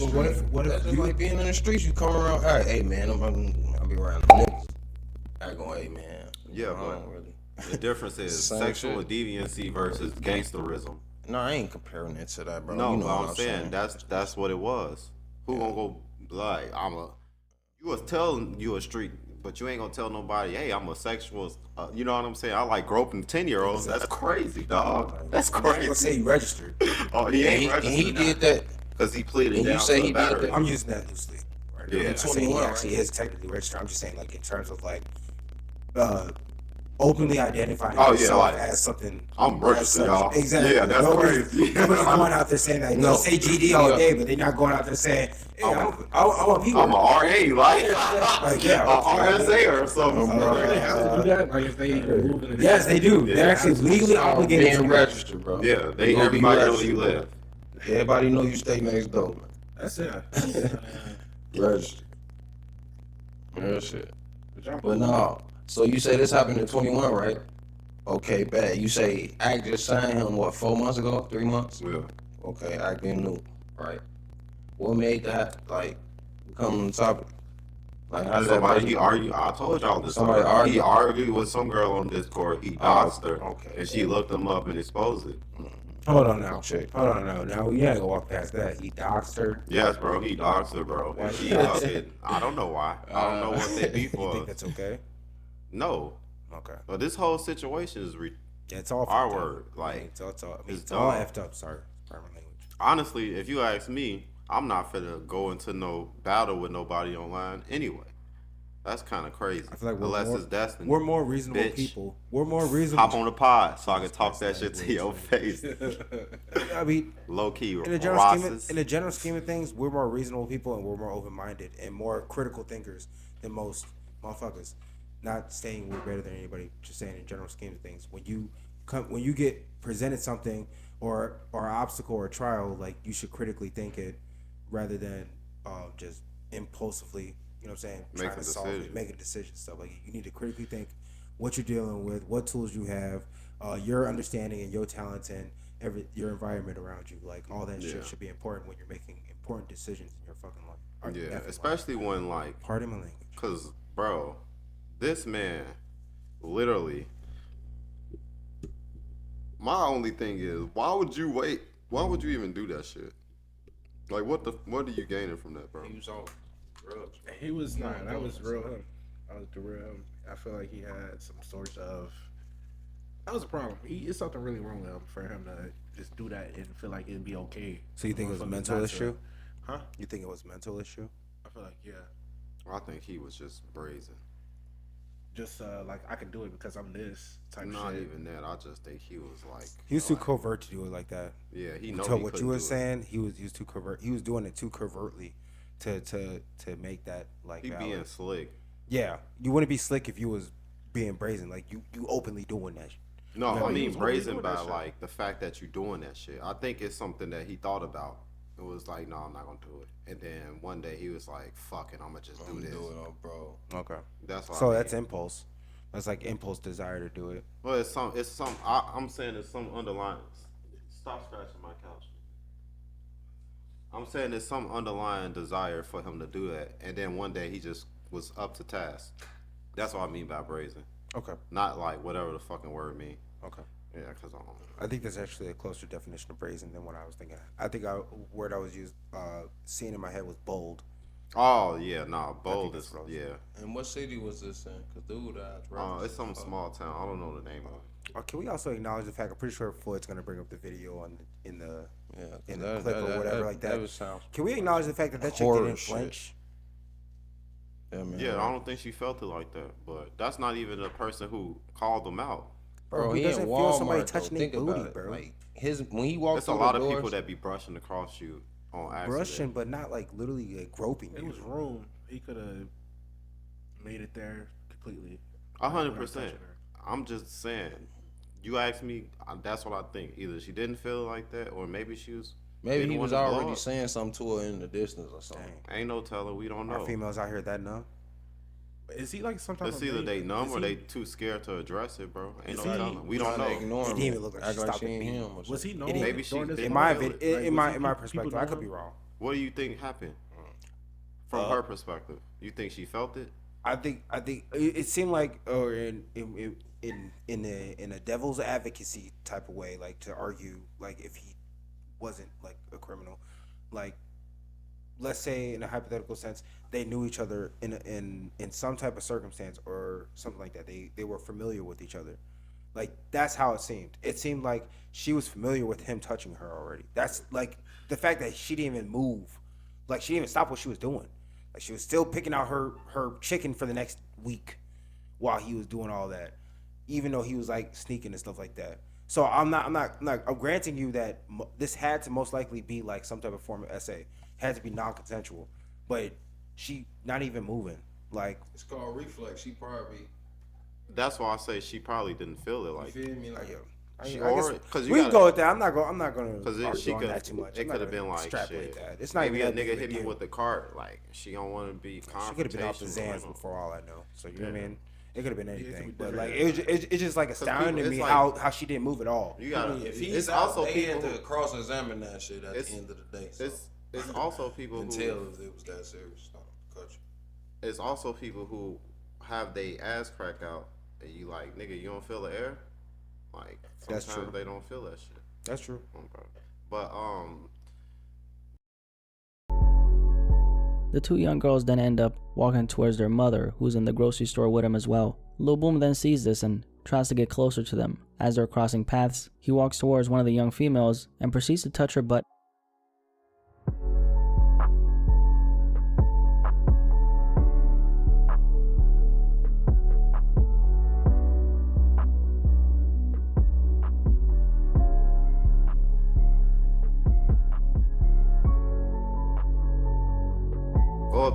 street. What if That's just you like being in the streets. You come around, all right, hey man, I'll be around the niggas. I go, hey man. Yeah, I but don't really. the difference is Same sexual shit. deviancy versus gangsterism. No, I ain't comparing it to that, bro. No, you know but what I'm saying that's what it was. Who gonna go like you was telling you a street, but you ain't gonna tell nobody. Hey, I'm a sexual. You know what I'm saying? I like groping 10-year-olds. That's crazy, dog. That's I'm not gonna crazy. say he registered. Oh, he ain't And registered. he did that. Because he pleaded And you down say to he the did battery. that? I'm using that loosely. Right? Yeah. I'm not saying he 21, actually is technically registered. I'm just saying, like, in terms of like openly identifying Oh, yeah, himself like, as something. I'm registered, y'all. Exactly. Yeah, that's crazy. Nobody's going out there saying that. No. They say GD all day, but they're not going out there saying, hey, I'm a people. I'm a RA, like, yeah. a RSA or something. They have to do that. Like if they move in the Yes, they do. They're actually legally obligated Being to registered, bro. Yeah, You gonna be everybody know where registered, you bro. live. Everybody know you stay next door, man. That's it. Registered. Real shit. But y'all But no. So you say this happened in 21, right? Okay, bad. You say Act just signed him, what, 4 months ago? 3 months? Yeah. Okay, Act been new, right? What made that, like, become the topic? Like, how did Somebody, he that argued. I told y'all this. Somebody He argued. argued with some girl on Discord. He doxed her. okay. And she looked him up and exposed it. Hold on now. Check. Hold on now. Now we gotta go walk past that. He doxed her. Yes, bro. He doxed her, bro. And she it. I don't know why. I don't know what they beef You think was. that's okay? No. Okay. But this whole situation is Yeah, it's all our fucked up. word. Like, It's all it's it's all dumb. effed up. Sorry. Pardon my language. honestly, if you ask me, I'm not finna go into no battle with nobody online anyway. That's kind of crazy. I feel like unless it's destiny. we're more reasonable Bitch. people. We're more reasonable. Hop on the pod so I can talk that shit to your face. I mean, Low key, in the general scheme of things, we're more reasonable people and we're more open minded and more critical thinkers than most motherfuckers. Not saying we're better than anybody, just saying in general scheme of things. When you get presented something or an obstacle or a trial, like you should critically think it rather than just impulsively. You know what I'm saying? Trying to solve it, making decisions, stuff like you need to critically think what you're dealing with, what tools you have, your understanding and your talents and your environment around you. Like all that shit should be important when you're making important decisions in your fucking life. Yeah, especially when like, pardon my language. cause bro, this man, literally. My only thing is, why would you wait? Why would you even do that shit? Like, what are you gaining from that, bro? He was on drugs. He was not. That was real him. That was the real him. I feel like he had some sort of. That was a problem. It's something really wrong with him for him to just do that and feel like it'd be okay. So you think it was a Motherfuckers mental not to- issue? Huh? You think it was a mental issue? I feel like I think he was just brazen. just like I can do it because I'm this type Not shit. even that. I just think he was like. He was too covert to do it like that. Yeah, he know. So he what couldn't you were do it. saying, he was too covert. He was doing it too covertly to make that like He valid. being slick. Yeah, you wouldn't be slick if you was being brazen. Like you openly doing that. No, No, I he mean was always brazen doing by that shit. like the fact that you're doing that shit. I think it's something that he thought about. It was like, no, I'm not gonna do it. And then one day he was like, fuck it, I'm gonna just do this. Bro. Okay. That's why. So that's impulse. That's like impulse desire to do it. Well, it's some. I'm saying it's some underlying. Stop scratching my couch. I'm saying there's some underlying desire for him to do that, and then one day he just was up to task. That's what I mean by brazen. Okay. Not like whatever the fucking word mean. Okay. Yeah, because I think that's actually a closer definition of brazen than what I was thinking. I think word I was seeing in my head was bold. Oh yeah, nah, bold that's is what I was yeah. And what city was this in? Cause dude, It's some small town. I don't know the name of it. Can we also acknowledge the fact? I'm pretty sure Floyd's gonna bring up the video in the Yeah, in the clip or whatever like that. That sounds. Can we acknowledge the fact that that chick Horror didn't shit. flinch? Yeah, man. Yeah, I don't think she felt it like that. But that's not even the person who called them out. Bro, who he in doesn't feel somebody Walmart, touching though. their Think about booty, it. bro? Like when he walked There's a through lot the of doors, people that be brushing across you on accident. Brushing, but not like literally like groping It you. was room. He could have made it there completely. 100%. I'm just saying. You ask me, that's what I think. Either she didn't feel like that, or maybe she was. maybe didn't he was want to blow already up. saying something to her in the distance or something. Dang. Ain't no telling. We don't Are know. females out here that numb? Is he like sometimes? It's either they numb or they too scared to address it, bro. Ain't no Is he- telling. We don't know. Ignore It him. didn't even look like she Act like stopped she the ain't beat. him. Or Was he something. known? Maybe she during this didn't In whole my feel thing? it. in my Was he- perspective, people I could know be him? wrong. What do you think happened from her perspective? You think she felt it? I think it seemed like, or in a devil's advocacy type of way, like to argue, like if he wasn't like a criminal, like let's say in a hypothetical sense, they knew each other in some type of circumstance or something like that. They were familiar with each other. Like that's how it seemed. It seemed like she was familiar with him touching her already. That's like the fact that she didn't even move, like she didn't even stop what she was doing. Like she was still picking out her chicken for the next week while he was doing all that, even though he was like sneaking and stuff like that. So I'm granting you that this had to most likely be like some type of form of SA. It had to be non-consensual, but she not even moving. Like It's called reflex. She probably. That's why I say she probably didn't feel it. You Like, feel me? Like, yo, she, I guess or because we can go with that. I'm not going because to she argue on could. that too much. It could have been like extrapolate shit. that. It's not Maybe even a that big nigga of hit me deal. with the cart. Like she don't want to be confrontational. She could have been off the you Zans know? for all I know. So you know what I mean? It could have been anything. be But different. like it's just like astounding to it's me like- how she didn't move at all. You gotta. if he's It's out, also they people. had to cross-examine that shit at It's- the end of the day. So. It's also people and who. tell if it was that serious. No, cut you. It's also people who have they ass crack out, and you like, nigga, you don't feel the air. Like That's sometimes true. they don't feel that shit. That's true. Okay. But The two young girls then end up walking towards their mother, who's in the grocery store with them as well. Lil Boom then sees this and tries to get closer to them. As they're crossing paths, he walks towards one of the young females and proceeds to touch her butt.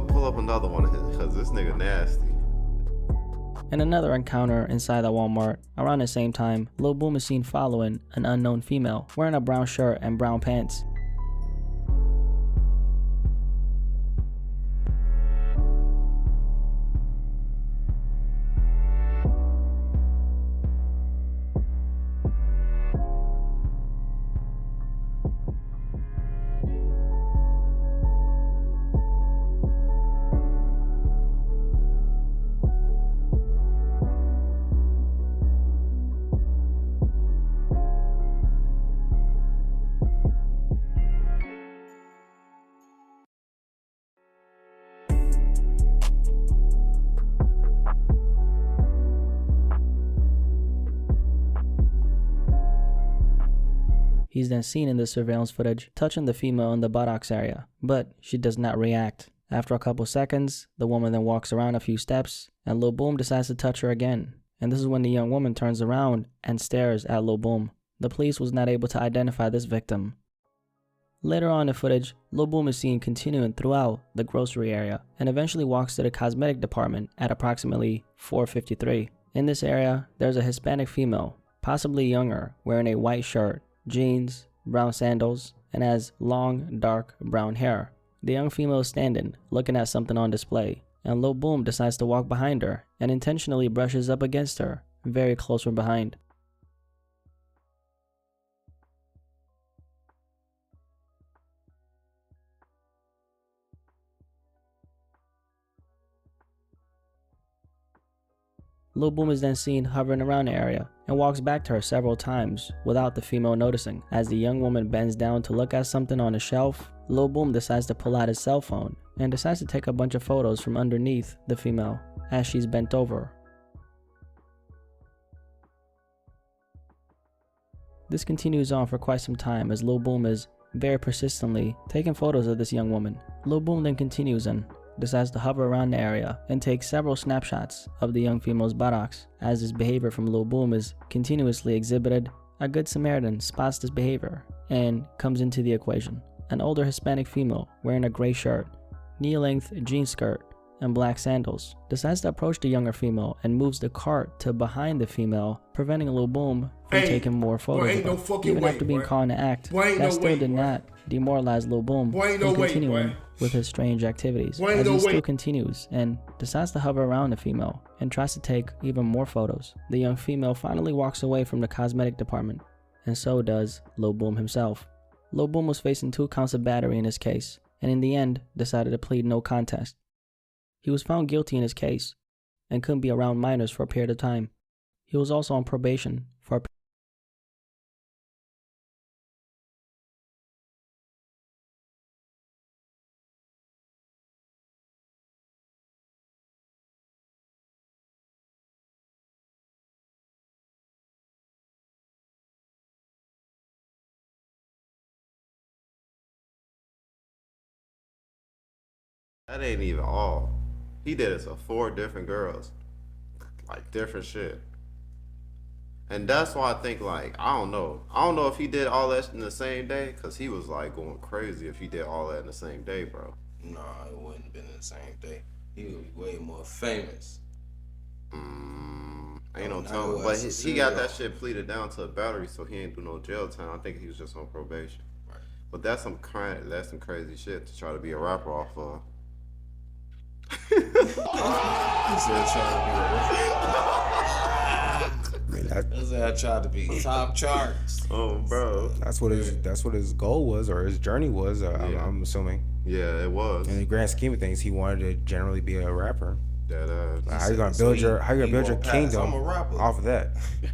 pull up another one of his because this nigga nasty. In another encounter inside the Walmart, around the same time, Lil Boom is seen following an unknown female wearing a brown shirt and brown pants. He's then seen in the surveillance footage touching the female in the buttocks area, but she does not react. After a couple seconds, the woman then walks around a few steps, and Lil Boom decides to touch her again. And this is when the young woman turns around and stares at Lil Boom. The police was not able to identify this victim. Later on in the footage, Lil Boom is seen continuing throughout the grocery area and eventually walks to the cosmetic department at approximately 4:53. In this area, there's a Hispanic female, possibly younger, wearing a white shirt, jeans, brown sandals, and has long, dark brown hair. The young female is standing, looking at something on display, and Lil Boom decides to walk behind her and intentionally brushes up against her, very close from behind. Lil Boom is then seen hovering around the area and walks back to her several times without the female noticing. As the young woman bends down to look at something on a shelf, Lil Boom decides to pull out his cell phone and decides to take a bunch of photos from underneath the female as she's bent over. This continues on for quite some time as Lil Boom is very persistently taking photos of this young woman. Lil Boom then continues and decides to hover around the area and take several snapshots of the young female's buttocks. As this behavior from Lil Boom is continuously exhibited, a good Samaritan spots this behavior and comes into the equation. An older Hispanic female wearing a gray shirt, knee-length jean skirt, and black sandals decides to approach the younger female and moves the cart to behind the female, preventing Lil Boom from taking more photos of her. Even after being caught in the act, that still did not demoralize Lil Boom from continuing with his strange activities, as he still continues and decides to hover around the female and tries to take even more photos. The young female finally walks away from the cosmetic department, and so does Lil Boom himself. Lil Boom was facing 2 counts of battery in this case, and in the end decided to plead no contest. He was found guilty in his case and couldn't be around minors for a period of time. He was also on probation for a That ain't even all. He did it to 4 different girls, like different shit. And that's why I think, like, I don't know if he did all that in the same day, cause he was like going crazy if he did all that in the same day, bro. Nah, it wouldn't have been in the same day. He would be way more famous. Ain't no now telling. he But was he a got serial. that shit pleaded down to a battery, so he ain't do no jail time. I think he was just on probation. Right. But that's some crazy shit to try to be a rapper off of. He said I tried to be top charts. Oh, bro. That's what his goal was, or his journey was. I'm assuming. Yeah, it was. In the grand scheme of things, he wanted to generally be a rapper. That How you gonna build your kingdom I'm a rapper. off of that?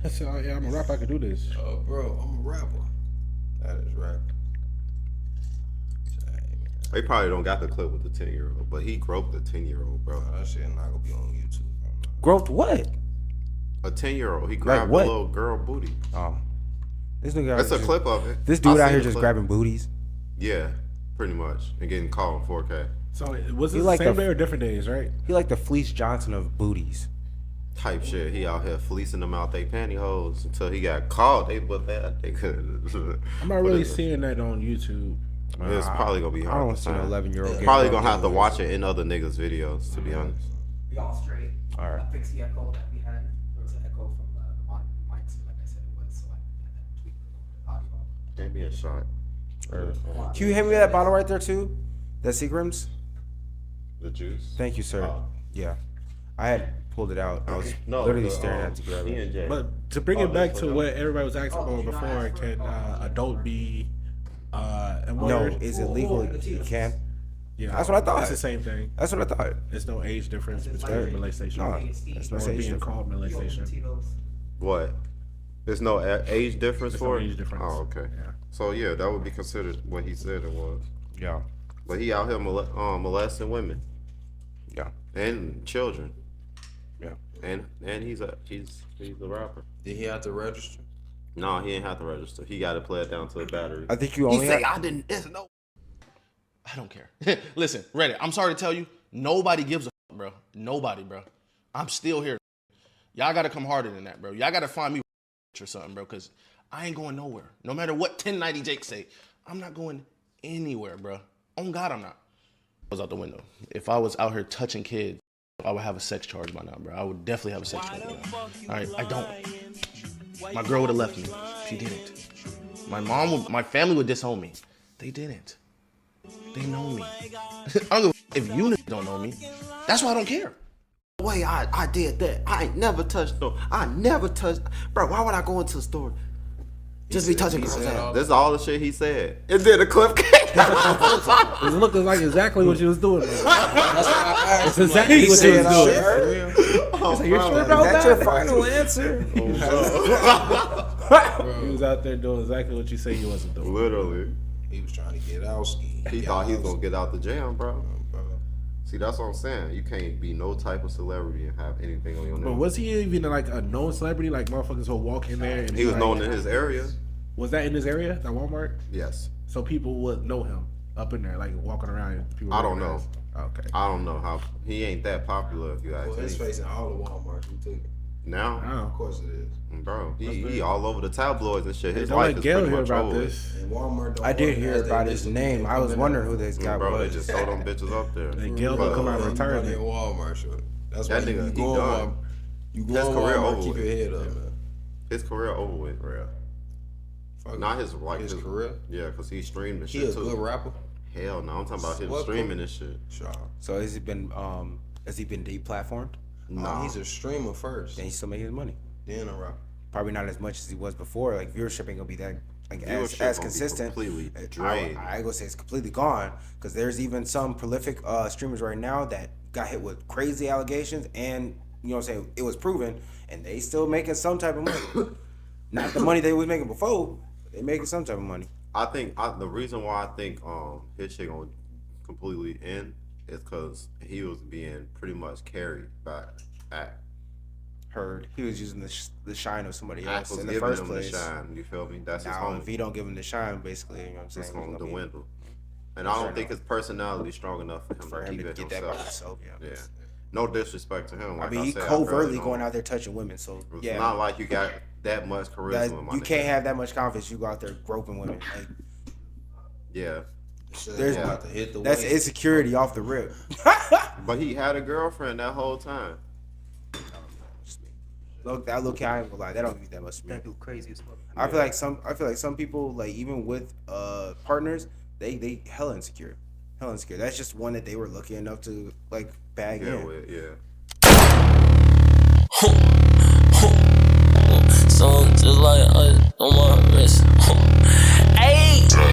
So, yeah, I'm a rapper. I can do this. Bro, I'm a rapper. That is rap. They probably don't got the clip with the 10-year-old, but he groped the 10-year-old, bro. That shit not gonna be on YouTube. Growth what? A 10-year-old. He grabbed a what? little girl booty. This nigga. That's a clip of it. This dude I out seen here the just clip. grabbing booties. Yeah, pretty much. And getting caught in 4K. So was it He the like same the- day or different days, right? He like the Fleece Johnson of booties. Type shit. He out here fleecing them out they pantyhose until he got caught. They could. I'm not really seeing that on YouTube. It's probably gonna be I hard don't to see an find. 11-year-old. Probably gonna have to watch it in other niggas' videos, to be honest. We all straight. All right. I fixed the echo that we had. There was an echo from the mics, like I said it was, so I had to tweak the audio. Give me a shot. Can you hand me that bottle right there too? That Seagrams? The juice. Thank you, sir. Oh. Yeah, I had pulled it out. I was No, literally the, staring at it to grab it. E&J. But to bring Oh, it back this to one, what everybody was asking Oh, about did you not before, ask for it? can Oh. adult be and No, word? is it legal? You can. Yeah, That's what I thought. It's the same thing. That's what I thought. There's no age difference It's between like- molestation No, or that's no age being difference. called molestation. What? There's no age difference There's for no it? age difference. Oh, okay. Yeah. So, yeah, that would be considered what he said it was. Yeah, But he out here molesting women yeah, and children. yeah. And he's a rapper. Did he have to register? No, he ain't have to register. He got to play it down to a battery. I think you only. I didn't. There's no. I don't care. Listen, Reddit, I'm sorry to tell you, nobody gives a fuck, bro. Nobody, bro. I'm still here. Y'all gotta come harder than that, bro. Y'all gotta find me or something, bro, because I ain't going nowhere. No matter what 1090 Jake say, I'm not going anywhere, bro. On God, I'm not. I was out the window. If I was out here touching kids, I would have a sex charge by now, bro. I would definitely have a sex charge by now. All right, I don't. My girl would have left me. She didn't. My family would disown me. They didn't. They know me. I don't give a if you don't know me. That's why I don't care. Way I did that. I ain't never touched no. I never touched. Bro, why would I go into the store? Just be touching girls' ass. This is all the shit he said. And then the clip came. It's looking like exactly what you was doing. That's why I asked It's him, exactly he what said, you was doing. "For real?" You're sure about That's your final answer. He was out there doing exactly what you say he wasn't doing. Literally. He was trying to get out ski. He thought he was gonna get out the jam, bro. See, that's what I'm saying. You can't be no type of celebrity and have anything on your name. But was he even like a known celebrity? Like motherfuckers will walk in there and He be was like, known in his area. Was that in his area, that Walmart? Yes. So people would know him up in there, like walking around. And people I don't know. recognize- Okay. I don't know how he ain't that popular if you ask Well, his me. face in all the Walmarts. We took it. Now, Wow. Of course it is. bro, he all over the tabloids and shit. His Don't life let is Gail pretty hear much about over. this. And Walmart don't I did work hear as they about his listen. name. You I can't was come in wondering there. who this guy Bro, they was. just throw them bitches up there. And Gail Bro, don't come out of You money in retirement. Walmart, sure. That's That why you nigga, he go done. on. You go His on career Walmart, over keep with. your head up, man. His career over with. Real. Fuck Not it. his like his career. Yeah, cause he streamed and He shit a too. good rapper. Hell no, I'm talking about him What streaming and shit. Sure. So has he been deplatformed? Nah. He's a streamer first, Then he's still making his money. then a rapper. Probably not as much as he was before. Like viewership ain't gonna be that like Viewership as gonna be consistent. completely I drained. I go say it's completely gone because there's even some prolific streamers right now that got hit with crazy allegations and you know what I'm saying it was proven and they still making some type of money. Not the money they was making before, but they making some type of money. I think the reason why I think his shit gonna completely end is because he was being pretty much carried by Act. Heard he was using the shine of somebody Act else was in the giving first him place. the shine. You feel me? That's his Now, if homie. he don't give him the shine, basically, you know what I'm saying? It's he's gonna gonna be- dwindle. And I don't think his personality is strong enough for him to keep it get that by himself. himself. Yeah. Yeah. No disrespect to him. I Like mean, he said, I covertly really going don't- out there touching women, so It's yeah. not like you got that much That- charisma. my you nigga. can't have that much confidence. You go out there groping women. Like, Yeah. there's about to hit the that's weight. insecurity off the rip. But he had a girlfriend that whole time. Look, that look, I ain't gonna lie, that don't mean that much to me. That dude crazy as fuck. I feel like some people, like even with partners, they hella insecure. Hella insecure. That's just one that they were lucky enough to like bag Yeah, in. with, yeah. Sound just like